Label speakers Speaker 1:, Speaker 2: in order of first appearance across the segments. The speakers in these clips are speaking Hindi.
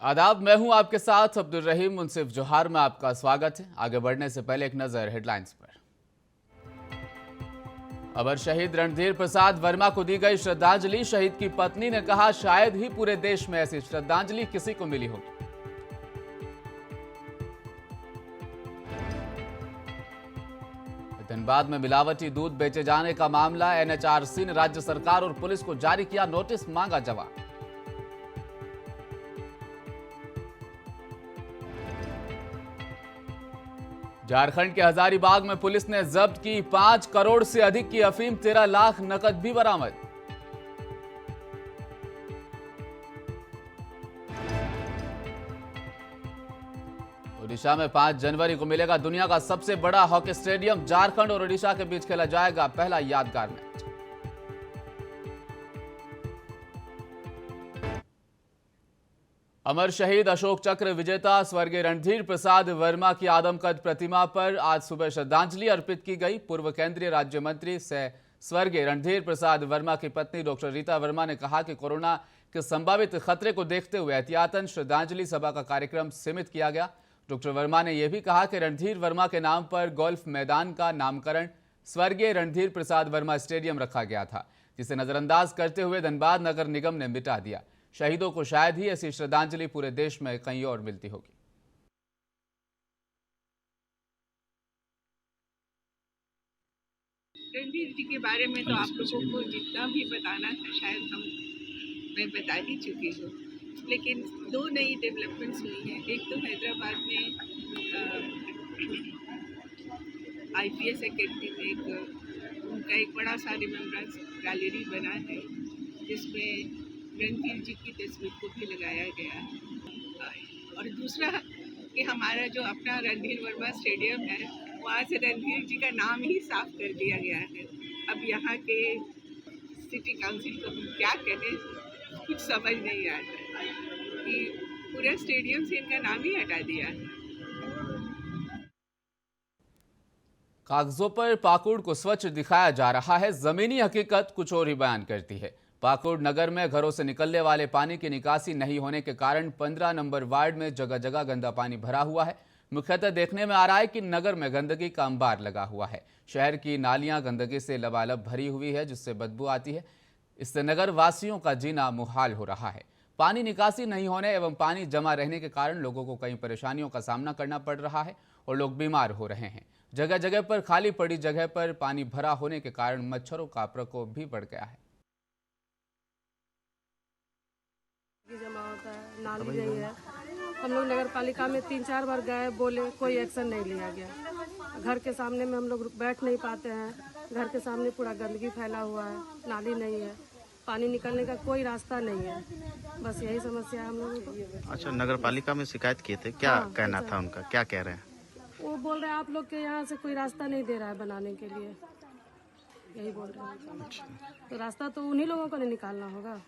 Speaker 1: आदाब, मैं हूं आपके साथ अब्दुल रहीम मुंसिफ जोहार में आपका स्वागत है। आगे बढ़ने से पहले एक नजर हेडलाइंस पर। अमर शहीद रणधीर प्रसाद वर्मा को दी गई श्रद्धांजलि। शहीद की पत्नी ने कहा, शायद ही पूरे देश में ऐसी श्रद्धांजलि किसी को मिली होगी। धनबाद में मिलावटी दूध बेचे जाने का मामला। एनएचआरसी ने राज्य सरकार और पुलिस को जारी किया नोटिस, मांगा जवाब। झारखंड के हजारीबाग में पुलिस ने जब्त की 5 करोड़ से अधिक की अफीम, 13 लाख नकद भी बरामद। ओडिशा में 5 जनवरी को मिलेगा दुनिया का सबसे बड़ा हॉकी स्टेडियम। झारखंड और ओडिशा के बीच खेला जाएगा पहला यादगार मैच। अमर शहीद अशोक चक्र विजेता स्वर्गीय रणधीर प्रसाद वर्मा की आदमकद प्रतिमा पर आज सुबह श्रद्धांजलि अर्पित की गई। पूर्व केंद्रीय राज्य मंत्री से स्वर्गीय रणधीर प्रसाद वर्मा की पत्नी डॉक्टर रीता वर्मा ने कहा कि कोरोना के संभावित खतरे को देखते हुए एहतियातन श्रद्धांजलि सभा का कार्यक्रम सीमित किया गया। डॉक्टर वर्मा ने यह भी कहा कि रणधीर वर्मा के नाम पर गोल्फ मैदान का नामकरण स्वर्गीय रणधीर प्रसाद वर्मा स्टेडियम रखा गया था, जिसे नजरअंदाज करते हुए धनबाद नगर निगम ने मिटा दिया। शहीदों को शायद ही ऐसी श्रद्धांजलि पूरे देश में कहीं और मिलती होगी।
Speaker 2: रणधीर जी के बारे में तो आप लोगों को जितना भी बताना था शायद मैं बता ही चुकी हूँ, लेकिन 2 नई डेवलपमेंट्स हुई हैं। एक तो हैदराबाद में IPS एकेडमी में उनका एक बड़ा सा रिमेम्बरेंस गैलरी बना है, जिसमें रणधीर जी की तस्वीर को भी लगाया गया है। और दूसरा कि हमारा जो अपना रणधीर वर्मा स्टेडियम है, वहाँ से रणधीर जी का नाम ही साफ कर दिया गया है। अब यहाँ के सिटी काउंसिल को क्या कहें, कुछ समझ नहीं आता कि पूरे स्टेडियम से इनका नाम ही हटा दिया है।
Speaker 1: कागजों पर पाकुड़ को स्वच्छ दिखाया जा रहा है, जमीनी हकीकत कुछ और ही बयान करती है। पाकुड़ नगर में घरों से निकलने वाले पानी की निकासी नहीं होने के कारण 15 नंबर वार्ड में जगह जगह गंदा पानी भरा हुआ है। मुख्यतः देखने में आ रहा है कि नगर में गंदगी का अंबार लगा हुआ है। शहर की नालियां गंदगी से लबालब भरी हुई है, जिससे बदबू आती है। इससे नगर वासियों का जीना मुहाल हो रहा है। पानी निकासी नहीं होने एवं पानी जमा रहने के कारण लोगों को कई परेशानियों का सामना करना पड़ रहा है और लोग बीमार हो रहे हैं। जगह जगह पर खाली पड़ी जगह पर पानी भरा होने के कारण मच्छरों का प्रकोप भी बढ़ गया है।
Speaker 3: जमा होता है, नाली नहीं है। हम लोग नगर पालिका में 3-4 बार गए, बोले, कोई एक्शन नहीं लिया गया। घर के सामने में हम लोग बैठ नहीं पाते हैं। घर के सामने पूरा गंदगी फैला हुआ है, नाली नहीं है, पानी निकलने का कोई रास्ता नहीं है। बस यही समस्या है हम लोगों को।
Speaker 4: अच्छा, नगर पालिका में शिकायत किए थे, क्या कहना था उनका, क्या कह रहे हैं?
Speaker 3: वो बोल रहे हैं आप लोग के यहाँ से कोई रास्ता नहीं दे रहा है बनाने के लिए, यही बोल रहे हैं। तो रास्ता तो उन्हीं लोगों को नहीं निकालना होगा।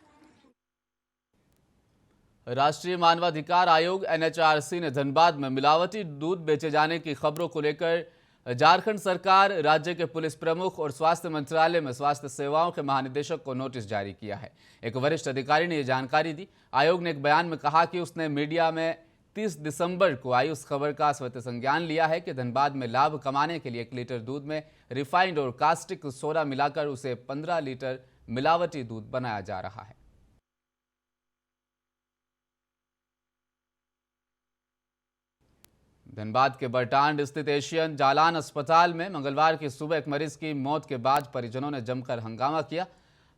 Speaker 1: राष्ट्रीय मानवाधिकार आयोग NHRC ने धनबाद में मिलावटी दूध बेचे जाने की खबरों को लेकर झारखंड सरकार, राज्य के पुलिस प्रमुख और स्वास्थ्य मंत्रालय में स्वास्थ्य सेवाओं के महानिदेशक को नोटिस जारी किया है। एक वरिष्ठ अधिकारी ने यह जानकारी दी। आयोग ने एक बयान में कहा कि उसने मीडिया में 30 दिसंबर को आई उस खबर का स्वतः संज्ञान लिया है कि धनबाद में लाभ कमाने के लिए 1 लीटर दूध में रिफाइंड और कास्टिक सोडा मिलाकर उसे 15 लीटर मिलावटी दूध बनाया जा रहा है। धनबाद के बरटांड स्थित एशियन जालान अस्पताल में मंगलवार की सुबह एक मरीज की मौत के बाद परिजनों ने जमकर हंगामा किया।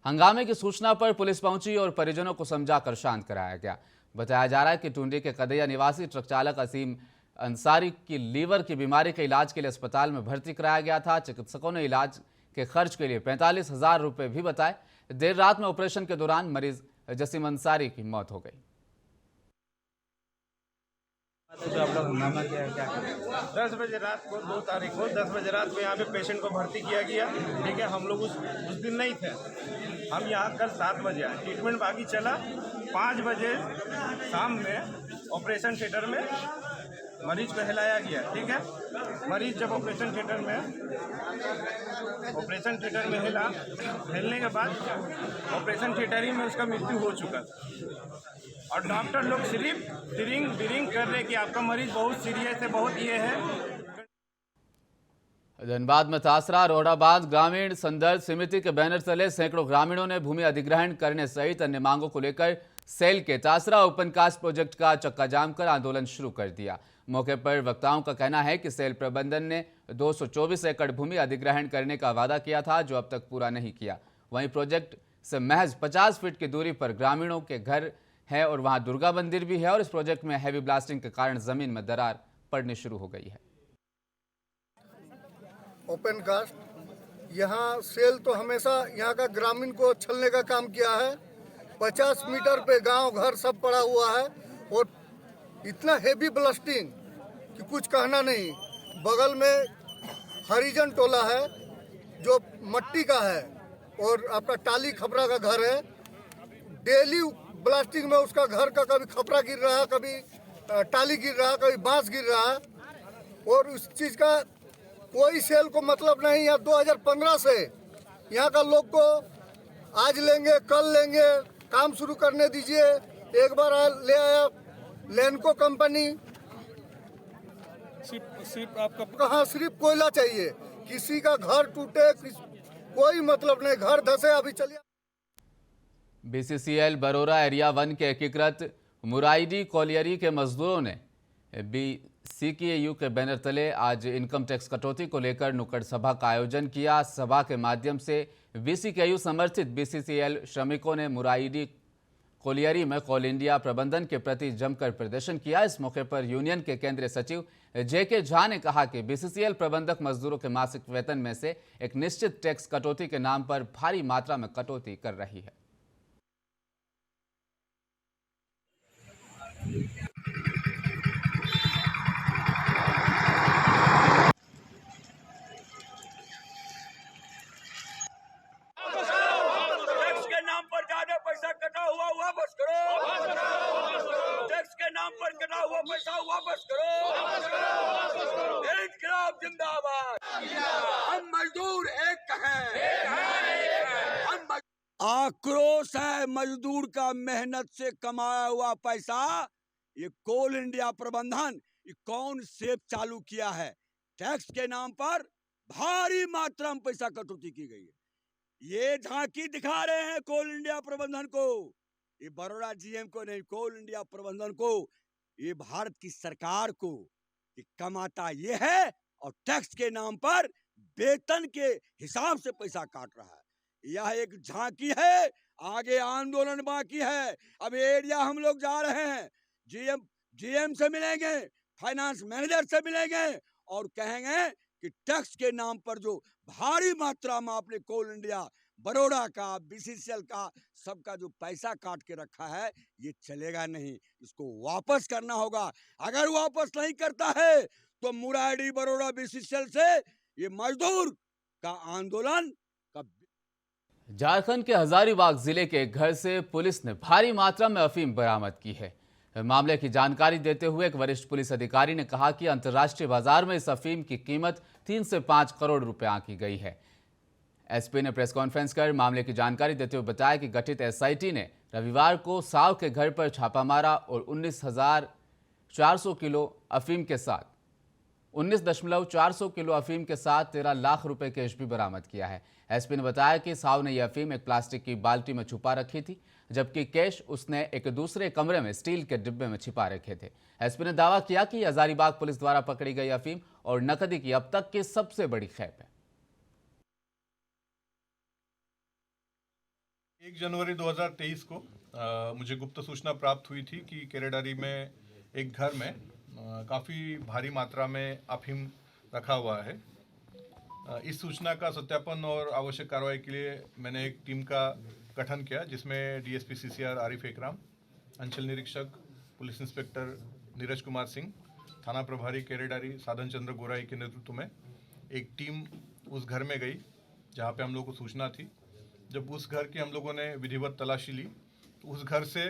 Speaker 1: हंगामे की सूचना पर पुलिस पहुंची और परिजनों को समझाकर शांत कराया गया। बताया जा रहा है कि टुंडी के कदैया निवासी ट्रक चालक असीम अंसारी की लीवर की बीमारी के इलाज के लिए अस्पताल में भर्ती कराया गया था। चिकित्सकों ने इलाज के खर्च के लिए 45,000 रुपये भी बताए। देर रात में ऑपरेशन के दौरान मरीज जसीम अंसारी की मौत हो गई।
Speaker 5: जो आप लोग हंगामा किया है, क्या 10 बजे रात को 2 तारीख को 10 बजे रात को यहाँ पे पेशेंट को भर्ती किया गया। ठीक है, हम लोग उस दिन नहीं थे। हम यहाँ कल 7 बजे आए, ट्रीटमेंट बाकी चला। 5 बजे शाम में ऑपरेशन थिएटर में मरीज को हिलाया गया। ठीक है, मरीज जब ऑपरेशन थिएटर में हिलने के बाद ऑपरेशन थिएटर ही में उसका मृत्यु हो चुका था। और डॉक्टर लोग सिर्फ ड्रिंक कर रहे कि आपका मरीज बहुत सीरियस है, बहुत ये है।
Speaker 1: धनबाद में तासरा रोहड़ाबाद ग्रामीण संदर्भ समिति के बैनर तले सैकड़ों ग्रामीणों ने भूमि अधिग्रहण करने सहित अन्य मांगों को लेकर सेल के तासरा ओपन कास्ट प्रोजेक्ट का चक्का जाम कर आंदोलन शुरू कर दिया। मौके पर वक्ताओं का कहना है कि सेल प्रबंधन ने 224 एकड़ भूमि अधिग्रहण करने का वादा किया था, जो अब तक पूरा नहीं किया। वहीं प्रोजेक्ट से महज 50 फीट की दूरी पर ग्रामीणों के घर है और वहां दुर्गा मंदिर भी है और इस प्रोजेक्ट में हैवी ब्लास्टिंग के कारण जमीन में दरार पड़नी शुरू हो गई है।
Speaker 6: ओपन कास्ट यहाँ सेल तो हमेशा यहाँ का ग्रामीण को छलने का काम किया है। 50 मीटर पे गांव घर सब पड़ा हुआ है और इतना हेवी ब्लास्टिंग कि कुछ कहना नहीं। बगल में हरिजन टोला है जो मट्टी का है और आपका टाली खपरा का घर है। डेली ब्लास्टिंग में उसका घर का कभी खपरा गिर रहा है, कभी टाली गिर रहा है, कभी बांस गिर रहा है और उस चीज़ का कोई सेल को मतलब नहीं है। 2015 से यहाँ का लोग को आज लेंगे कल लेंगे, काम शुरू करने दीजिए। एक बार ले आया लैंडको कंपनी, सिर्फ आपका कहाँ सिर्फ कोयला चाहिए, किसी का घर टूटे कोई मतलब नहीं, घर धसे अभी चलिए।
Speaker 1: बीसीसीएल बरोरा एरिया 1 के एकीकृत मुराइडी कॉलियरी के मजदूरों ने सीकेयू के बैनर तले आज इनकम टैक्स कटौती को लेकर नुक्कड़ सभा का आयोजन किया। सभा के माध्यम से बीसीकेयू समर्थित बीसीसीएल श्रमिकों ने मुराइडी कोलियरी में कोल इंडिया प्रबंधन के प्रति जमकर प्रदर्शन किया। इस मौके पर यूनियन के केंद्रीय सचिव जेके झा ने कहा कि बीसीसीएल प्रबंधक मजदूरों के मासिक वेतन में से एक निश्चित टैक्स कटौती के नाम पर भारी मात्रा में कटौती कर रही है।
Speaker 7: हम मजदूर एक हैं। आक्रोश है मजदूर का मेहनत से कमाया हुआ पैसा। ये कोल इंडिया प्रबंधन ये कौन सेब चालू किया है? टैक्स के नाम पर भारी मात्रा में पैसा कटौती की गई है। ये झांकी दिखा रहे हैं कोल इंडिया प्रबंधन को, ये बरोड़ा जीएम को नहीं, कोल इंडिया प्रबंधन को, ये भारत की सरकार को। ये कमाता ये है और टैक्स के नाम पर वेतन के हिसाब से पैसा काट रहा है। यह एक झांकी है, आगे आंदोलन बाकी है। अब एरिया हम लोग जा रहे हैं, जीएम से मिलेंगे, फाइनेंस मैनेजर से मिलेंगे और कहेंगे कि टैक्स के नाम पर जो भारी मात्रा में आपने कोल इंडिया बरोड़ा का बीसीसीएल का सबका जो पैसा काट के रखा है ये चलेगा नहीं, इसको वापस करना होगा। अगर वापस नहीं करता है तो मुराइडी बरोड़ा बीसीसीएल से ये मजदूर का आंदोलन का।
Speaker 1: झारखंड के हजारीबाग जिले के एक घर से पुलिस ने भारी मात्रा में अफीम बरामद की है। मामले की जानकारी देते हुए एक वरिष्ठ पुलिस अधिकारी ने कहा कि अंतर्राष्ट्रीय बाजार में इस अफीम की कीमत 3 से 5 करोड़ रुपए आंकी गई है। एसपी ने प्रेस कॉन्फ्रेंस कर मामले की जानकारी देते हुए बताया कि गठित एसआईटी ने रविवार को साव के घर पर छापा मारा और 19,400 किलो अफीम के साथ 19.400 किलो अफीम के साथ 13 लाख रुपए कैश भी बरामद किया है। एसपी ने बताया कि साव ने यह अफीम एक प्लास्टिक की बाल्टी में छुपा रखी थी, जबकि कैश उसने एक दूसरे कमरे में स्टील के डिब्बे में छिपा रखे थे। एसपी ने दावा किया कि हजारीबाग पुलिस द्वारा पकड़ी गई अफीम और नकदी की अब तक की सबसे बड़ी खेप है।
Speaker 8: 1 जनवरी 2023 को मुझे गुप्त सूचना प्राप्त हुई थी कि केरेडारी में एक घर में काफ़ी भारी मात्रा में अफीम रखा हुआ है। इस सूचना का सत्यापन और आवश्यक कार्रवाई के लिए मैंने एक टीम का गठन किया, जिसमें डीएसपी सीसीआर आरिफ एकराम, अंचल निरीक्षक पुलिस इंस्पेक्टर नीरज कुमार सिंह, थाना प्रभारी केरेडारी साधन चंद्र गोराई के नेतृत्व में एक टीम उस घर में गई जहां पे हम लोगों को सूचना थी। जब उस घर की हम लोगों ने विधिवत तलाशी ली तो उस घर से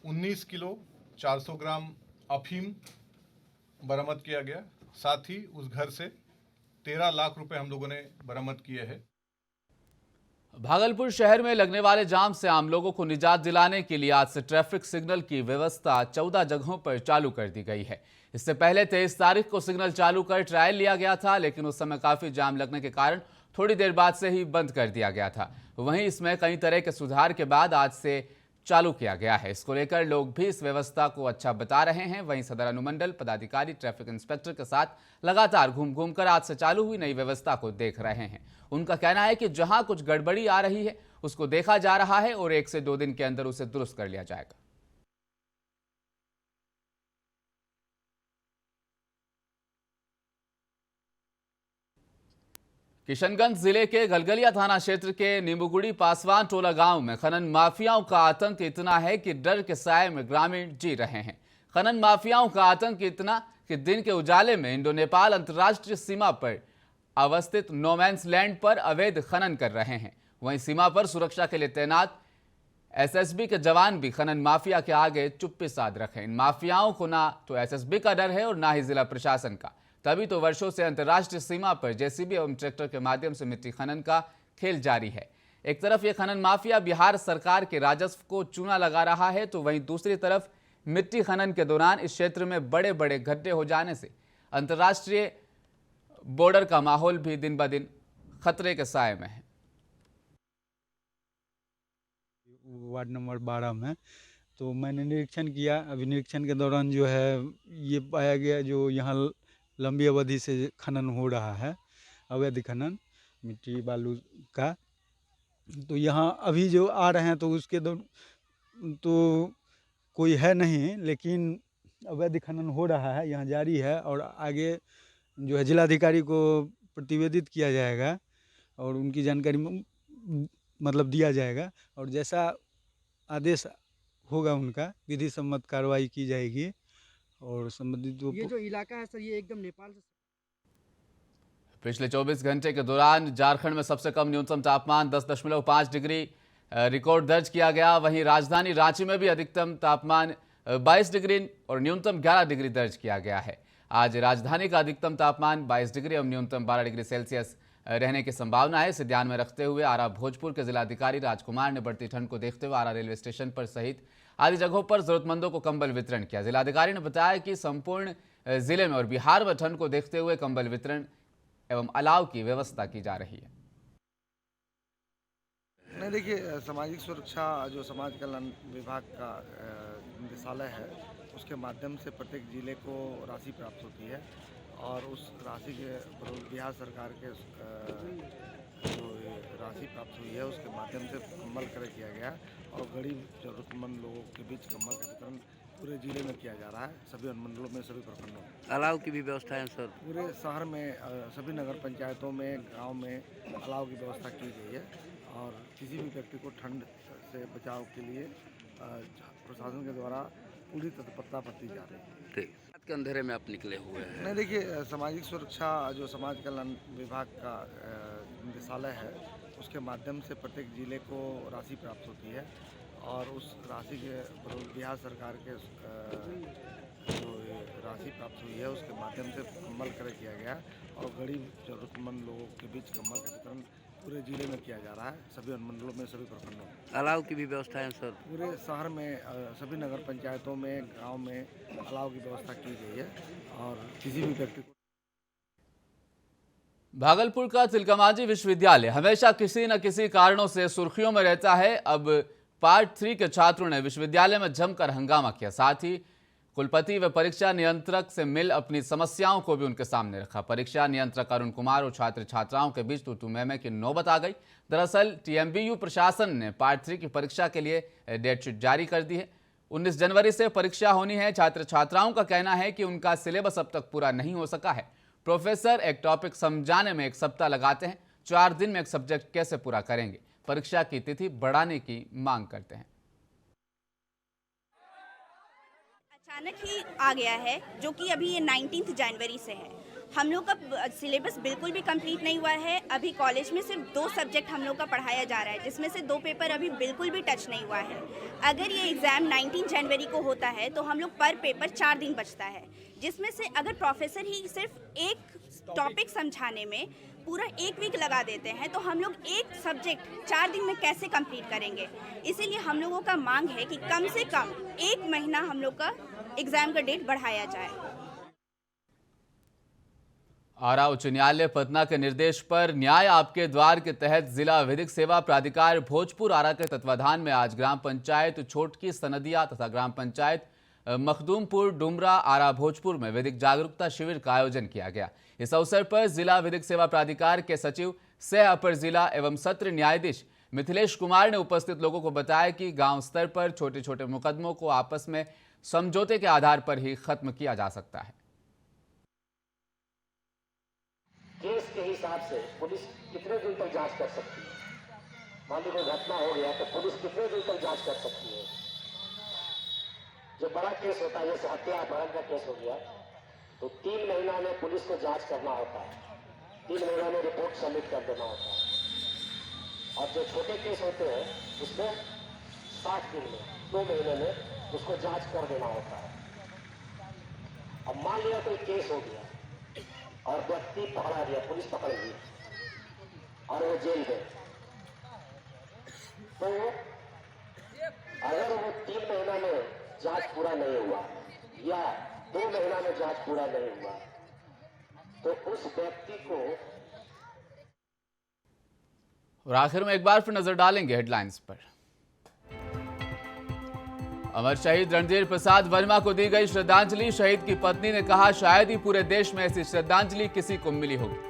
Speaker 8: 19 किलो 400 ग्राम अफीम बरामद किया गया। साथ ही उस घर से 13 लाख रुपए हम लोगों ने बरामद किए हैं।
Speaker 1: भागलपुर शहर में लगने वाले जाम से आम लोगों को निजात दिलाने के लिए आज से ट्रैफिक सिग्नल की व्यवस्था 14 जगहों पर चालू कर दी गई है। इससे पहले 23 तारीख को सिग्नल चालू कर ट्रायल लिया गया था, लेकिन उस समय काफी जाम लगने के कारण थोड़ी देर बाद से ही बंद कर दिया गया था। वहीं इसमें कई तरह के सुधार के बाद आज से चालू किया गया है। इसको लेकर लोग भी इस व्यवस्था को अच्छा बता रहे हैं। वहीं सदर अनुमंडल पदाधिकारी ट्रैफिक इंस्पेक्टर के साथ लगातार घूम घूम कर आज से चालू हुई नई व्यवस्था को देख रहे हैं। उनका कहना है कि जहां कुछ गड़बड़ी आ रही है उसको देखा जा रहा है और 1 से 2 दिन के अंदर उसे दुरुस्त कर लिया जाएगा। किशनगंज जिले के गलगलिया थाना क्षेत्र के नींबूगुड़ी पासवान टोला गांव में खनन माफियाओं का आतंक इतना है कि डर के साए में ग्रामीण जी रहे हैं। खनन माफियाओं का आतंक इतना कि दिन के उजाले में इंडो नेपाल अंतर्राष्ट्रीय सीमा पर अवस्थित नोमैंस लैंड पर अवैध खनन कर रहे हैं। वहीं सीमा पर सुरक्षा के लिए तैनात एसएसबी के जवान भी खनन माफिया के आगे चुप्पी साध रखे। इन माफियाओं को ना तो एसएसबी का डर है और ना ही जिला प्रशासन का। तभी तो वर्षों से अंतर्राष्ट्रीय सीमा पर जेसीबी एवं ट्रैक्टर के माध्यम से मिट्टी खनन का खेल जारी है। एक तरफ ये खनन माफिया बिहार सरकार के राजस्व को चूना लगा रहा है, तो वहीं दूसरी तरफ मिट्टी खनन के दौरान इस क्षेत्र में बड़े बड़े गड्ढे हो जाने से अंतर्राष्ट्रीय बॉर्डर का माहौल भी दिन ब दिन खतरे के साए में है।
Speaker 9: वार्ड नंबर 12 में तो मैंने निरीक्षण किया। अभी निरीक्षण के दौरान जो है ये पाया गया जो यहाँ लंबी अवधि से खनन हो रहा है, अवैध खनन मिट्टी बालू का। तो यहाँ अभी जो आ रहे हैं तो उसके तो कोई है नहीं, लेकिन अवैध खनन हो रहा है, यहाँ जारी है और आगे जो है जिलाधिकारी को प्रतिवेदित किया जाएगा और उनकी जानकारी मतलब दिया जाएगा और जैसा आदेश होगा उनका विधि सम्मत कार्रवाई की जाएगी। और संबंधित
Speaker 10: ये जो इलाका है सर, ये एकदम नेपाल से।
Speaker 1: पिछले 24 घंटे के दौरान झारखंड में सबसे कम न्यूनतम तापमान 10.5 डिग्री रिकॉर्ड दर्ज किया गया। वहीं राजधानी रांची में भी अधिकतम तापमान 22 डिग्री और न्यूनतम 11 डिग्री दर्ज किया गया है। आज राजधानी का अधिकतम तापमान 22 डिग्री और न्यूनतम 12 डिग्री सेल्सियस रहने की संभावना है। इसे ध्यान में रखते हुए आरा भोजपुर के जिलाधिकारी राजकुमार ने बढ़ती ठंड को देखते हुए आरा रेलवे स्टेशन पर सहित आदि जगहों पर जरूरतमंदों को कंबल वितरण किया। जिलाधिकारी ने बताया कि संपूर्ण जिले में और बिहार में ठंड को देखते हुए कंबल वितरण एवं अलाव की व्यवस्था की जा रही है।
Speaker 6: नहीं, देखिए, सामाजिक सुरक्षा जो समाज कल्याण विभाग का निदेशालय है उसके माध्यम से प्रत्येक जिले को राशि प्राप्त होती है और उस राशि के बिहार सरकार के जो राशि प्राप्त हुई है उसके माध्यम से कंबल क्रय किया गया और गरीब जरूरतमंद लोगों के बीच कंबल का वितरण पूरे जिले में किया जा रहा है, सभी अनुमंडलों में, सभी प्रखंडों में।
Speaker 10: अलाव की भी व्यवस्था है सर?
Speaker 6: पूरे शहर में सभी नगर पंचायतों में, गांव में अलाव की व्यवस्था की गई है और किसी भी व्यक्ति को ठंड से बचाव के लिए प्रशासन के द्वारा पूरी तत्परता बरती जा रही है।
Speaker 10: ठीक, रात के अंधेरे में आप निकले हुए हैं।
Speaker 6: नहीं, देखिए, सामाजिक सुरक्षा जो समाज कल्याण विभाग का निदेशालय है उसके माध्यम से प्रत्येक जिले को राशि प्राप्त होती है और उस राशि के बिहार सरकार के जो राशि प्राप्त हुई है उसके माध्यम से कंबल क्रय किया गया और गरीब जरूरतमंद लोगों के बीच कंबल का वितरण पूरे जिले में किया जा रहा है, सभी अनुमंडलों में, सभी प्रखंडों में।
Speaker 10: अलाव की भी व्यवस्था है सर?
Speaker 6: पूरे शहर में सभी नगर पंचायतों में, गांव में अलाव की व्यवस्था की गई है और किसी भी व्यक्ति को।
Speaker 1: भागलपुर का तिलकमांझी विश्वविद्यालय हमेशा किसी न किसी कारणों से सुर्खियों में रहता है। अब पार्ट 3 के छात्रों ने विश्वविद्यालय में जमकर हंगामा किया। साथ ही कुलपति व परीक्षा नियंत्रक से मिल अपनी समस्याओं को भी उनके सामने रखा। परीक्षा नियंत्रक अरुण कुमार और छात्र छात्राओं के बीच तू मैं की नौबत आ गई। दरअसल टीएमबीयू प्रशासन ने पार्ट 3 की परीक्षा के लिए डेटशीट जारी कर दी है। 19 जनवरी से परीक्षा होनी है। छात्र छात्राओं का कहना है कि उनका सिलेबस अब तक पूरा नहीं हो सका है। प्रोफेसर एक टॉपिक समझाने में 1 सप्ताह लगाते हैं, 4 दिन में एक सब्जेक्ट कैसे पूरा करेंगे। परीक्षा की तिथि बढ़ाने की मांग करते हैं।
Speaker 11: अचानक ही आ गया है जो कि अभी ये 19 जनवरी से है। हम लोग का सिलेबस बिल्कुल भी कंप्लीट नहीं हुआ है। अभी कॉलेज में सिर्फ 2 सब्जेक्ट हम लोग का पढ़ाया जा रहा है, जिसमें से 2 पेपर अभी बिल्कुल भी टच नहीं हुआ है। अगर ये एग्ज़ाम 19 जनवरी को होता है तो हम लोग पर पेपर 4 दिन बचता है, जिसमें से अगर प्रोफेसर ही सिर्फ एक टॉपिक समझाने में पूरा एक वीक लगा देते हैं, तो हम लोग एक सब्जेक्ट 4 दिन में कैसे कंप्लीट करेंगे। इसीलिए हम लोगों का मांग है कि कम से कम 1 महीना हम लोग का एग्जाम का डेट बढ़ाया जाए।
Speaker 1: आरा उच्च न्यायालय पटना के निर्देश पर न्याय आपके द्वार के तहत जिला विधिक सेवा प्राधिकार भोजपुर आरा के तत्वाधान में आज ग्राम पंचायत छोटकी सनदिया तथा ग्राम पंचायत मखदूमपुर डुमरा आरा भोजपुर में विधिक जागरूकता शिविर का आयोजन किया गया। इस अवसर पर जिला विधिक सेवा प्राधिकार के सचिव सह अपर जिला एवं सत्र न्यायाधीश मिथिलेश कुमार ने उपस्थित लोगों को बताया कि गांव स्तर पर छोटे छोटे मुकदमों को आपस में समझौते के आधार पर ही खत्म किया जा सकता है।
Speaker 12: केस के हिसाब से पुलिस कितने दिन तक जांच कर सकती है? मान ली कोई घटना हो गया तो पुलिस कितने दिन तक जांच कर सकती है? जो बड़ा केस होता है, जैसे हत्या अपहरण का केस हो गया, तो 3 महीना में पुलिस को जांच करना होता है, 3 महीना में रिपोर्ट सबमिट कर देना होता है। और जो छोटे केस होते हैं उसमें 60 दिन में, 2 महीने में उसको जांच कर देना होता है। अब मान लिया कोई केस हो गया और व्यक्ति पकड़ा गया, पुलिस पकड़ गई और वो जेल गए, तो अगर वो 3 महीना में जांच पूरा नहीं हुआ या 2 महीना में जांच पूरा नहीं हुआ, तो उस व्यक्ति को।
Speaker 1: और आखिर में एक बार फिर नजर डालेंगे हेडलाइंस पर। अमर शहीद रणधीर प्रसाद वर्मा को दी गई श्रद्धांजलि। शहीद की पत्नी ने कहा, शायद ही पूरे देश में ऐसी श्रद्धांजलि किसी को मिली होगी।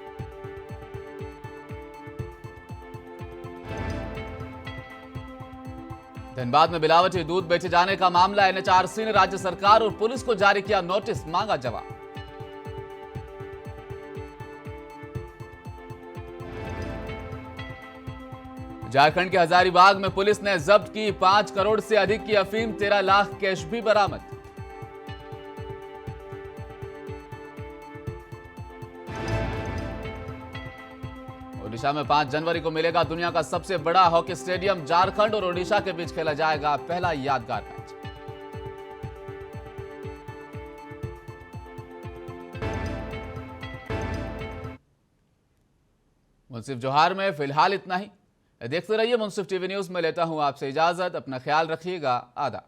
Speaker 1: धनबाद में मिलावटी दूध बेचे जाने का मामला, एनएचआरसी ने राज्य सरकार और पुलिस को जारी किया नोटिस, मांगा जवाब। झारखंड के हजारीबाग में पुलिस ने जब्त की 5 करोड़ से अधिक की अफीम, 13 लाख कैश भी बरामद। ओडिशा में 5 जनवरी को मिलेगा दुनिया का सबसे बड़ा हॉकी स्टेडियम। झारखंड और ओडिशा के बीच खेला जाएगा पहला यादगार मैच। मुंसिफ जोहार में फिलहाल इतना ही। देखते रहिए मुंसिफ टीवी न्यूज में। लेता हूं आपसे इजाजत, अपना ख्याल रखिएगा। आदाब।